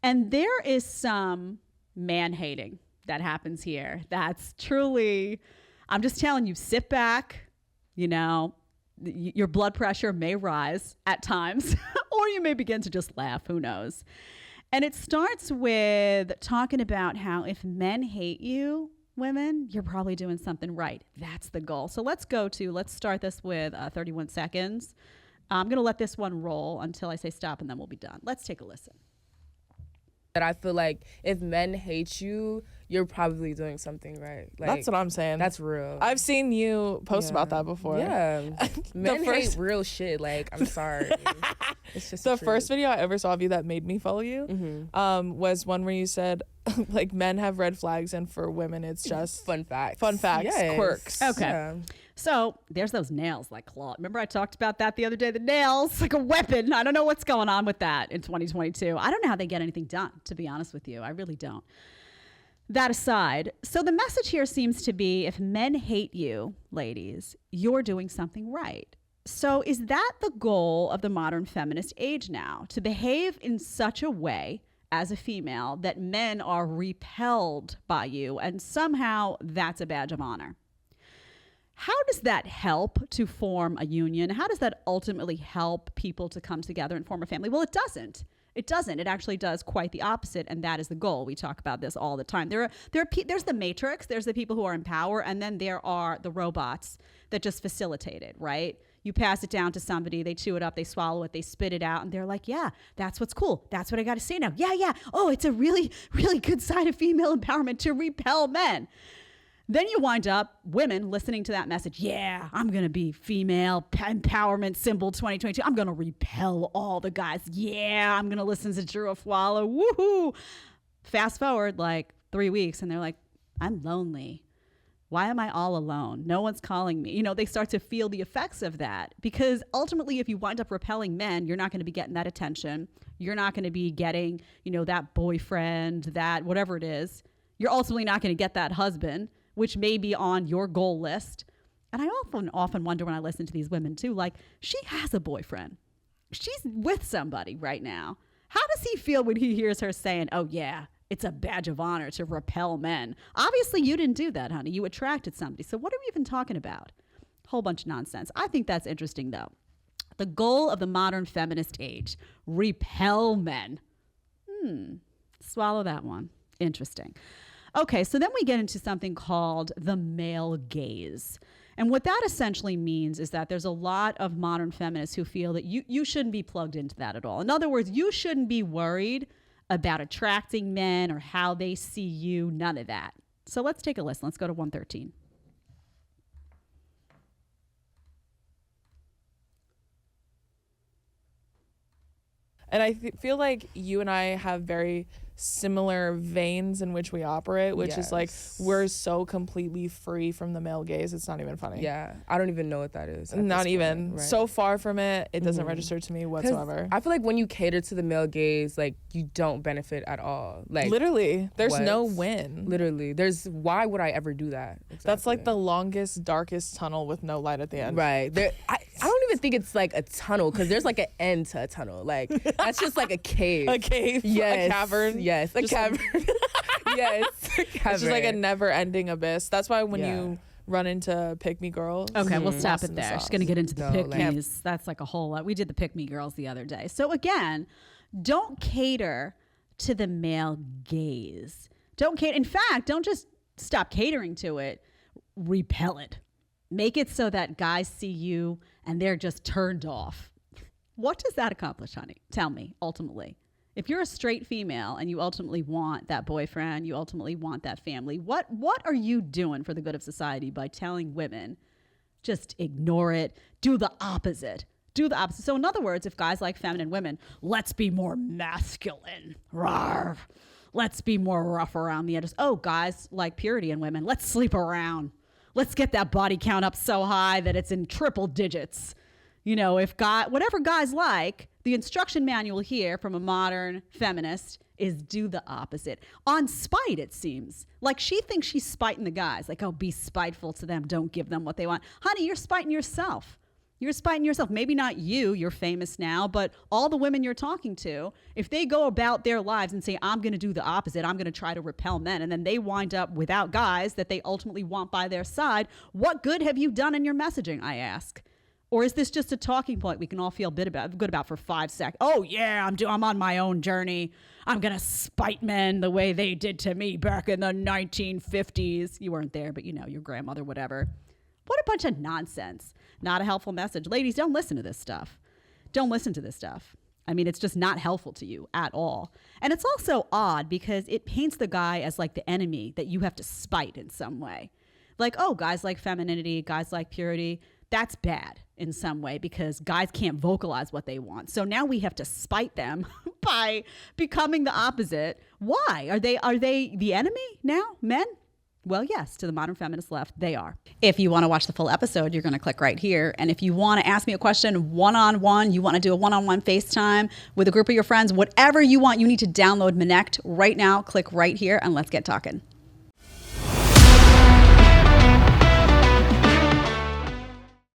And there is some man hating that happens here. That's truly, I'm just telling you, sit back, you know, your blood pressure may rise at times, or you may begin to just laugh. Who knows? And it starts with talking about how if men hate you, women, you're probably doing something right. That's the goal. So let's start this with 31 seconds. I'm going to let this one roll until I say stop, and then we'll be done. Let's take a listen. That I feel like if men hate you, you're probably doing something right. Like, that's what I'm saying. That's real. I've seen you post about that before. Yeah. Men hate real shit. Like, I'm sorry. It's just the first video I ever saw of you that made me follow you was one where you said, like, men have red flags and for women it's just fun facts, yes. Quirks. Okay. Yeah. So there's those nails like claw. Remember I talked about that the other day, the nails, like a weapon. I don't know what's going on with that in 2022. I don't know how they get anything done, to be honest with you. I really don't. That aside, so the message here seems to be if men hate you, ladies, you're doing something right. So is that the goal of the modern feminist age now? To behave in such a way as a female that men are repelled by you and somehow that's a badge of honor? How does that help to form a union? How does that ultimately help people to come together and form a family? Well, it doesn't. It doesn't. It actually does quite the opposite, and that is the goal. We talk about this all the time. There's the matrix, there's the people who are in power, and then there are the robots that just facilitate it, right? You pass it down to somebody, they chew it up, they swallow it, they spit it out, and they're like, yeah, that's what's cool. That's what I got to say now. Yeah. Oh, it's a really, really good sign of female empowerment to repel men. Then you wind up women listening to that message. Yeah, I'm going to be female empowerment symbol 2022. I'm going to repel all the guys. Yeah, I'm going to listen to Drew Afwala. Woohoo. Fast forward like 3 weeks and they're like, I'm lonely. Why am I all alone? No one's calling me. You know, they start to feel the effects of that because ultimately if you wind up repelling men, you're not going to be getting that attention. You're not going to be getting, you know, that boyfriend, that whatever it is. You're ultimately not going to get that husband, which may be on your goal list. And I often wonder when I listen to these women too, like, she has a boyfriend. She's with somebody right now. How does he feel when he hears her saying, oh yeah, it's a badge of honor to repel men? Obviously you didn't do that, honey. You attracted somebody. So what are we even talking about? Whole bunch of nonsense. I think that's interesting though. The goal of the modern feminist age, repel men. Swallow that one. Interesting. Okay, so then we get into something called the male gaze. And what that essentially means is that there's a lot of modern feminists who feel that you shouldn't be plugged into that at all. In other words, you shouldn't be worried about attracting men or how they see you, none of that. So let's take a listen. Let's go to 113. And I feel like you and I have very similar veins in which we operate, which is like we're so completely free from the male gaze. It's not even funny. Yeah, I don't even know what that is. Not even. Point, right? So far from it, it doesn't register to me whatsoever. I feel like when you cater to the male gaze, like you don't benefit at all. Like literally, there's no win. Literally, why would I ever do that? Exactly. That's like the longest, darkest tunnel with no light at the end. Right. I don't even think it's like a tunnel because there's like an end to a tunnel. Like that's just like a cave. A cave. Yes. A cavern. Yes. A cavern. Yes. It's just like a never-ending abyss. That's why when you run into pick-me girls. Okay, we'll stop it there. She's going to get into the pick-me's. Like, that's like a whole lot. We did the pick-me girls the other day. So again, don't cater to the male gaze. Don't cater. In fact, don't just stop catering to it. Repel it. Make it so that guys see you and they're just turned off. What does that accomplish, honey? Tell me, ultimately. If you're a straight female and you ultimately want that boyfriend, you ultimately want that family, what are you doing for the good of society by telling women, just ignore it, do the opposite? Do the opposite. So in other words, if guys like feminine women, let's be more masculine. Rawr. Let's be more rough around the edges. Oh, guys like purity in women, let's sleep around. Let's get that body count up so high that it's in triple digits. You know, whatever guys like, the instruction manual here from a modern feminist is do the opposite. On spite, it seems. Like she thinks she's spiting the guys. Like, oh, be spiteful to them. Don't give them what they want. Honey, you're spiting yourself. You're spiting yourself. Maybe not you, you're famous now, but all the women you're talking to, if they go about their lives and say, I'm going to do the opposite, I'm going to try to repel men, and then they wind up without guys that they ultimately want by their side, what good have you done in your messaging, I ask? Or is this just a talking point we can all feel good about for 5 seconds? Oh, yeah, I'm on my own journey. I'm going to spite men the way they did to me back in the 1950s. You weren't there, but your grandmother, whatever. What a bunch of nonsense. Not a helpful message. Ladies, don't listen to this stuff. Don't listen to this stuff. I mean, it's just not helpful to you at all. And it's also odd because it paints the guy as like the enemy that you have to spite in some way. Like, oh, guys like femininity, guys like purity. That's bad in some way because guys can't vocalize what they want. So now we have to spite them by becoming the opposite. Why? Are they the enemy now, men? Well, yes, to the modern feminist left, they are. If you want to watch the full episode, you're going to click right here. And if you want to ask me a question one-on-one, you want to do a one-on-one FaceTime with a group of your friends, whatever you want, you need to download Connect right now. Click right here and let's get talking.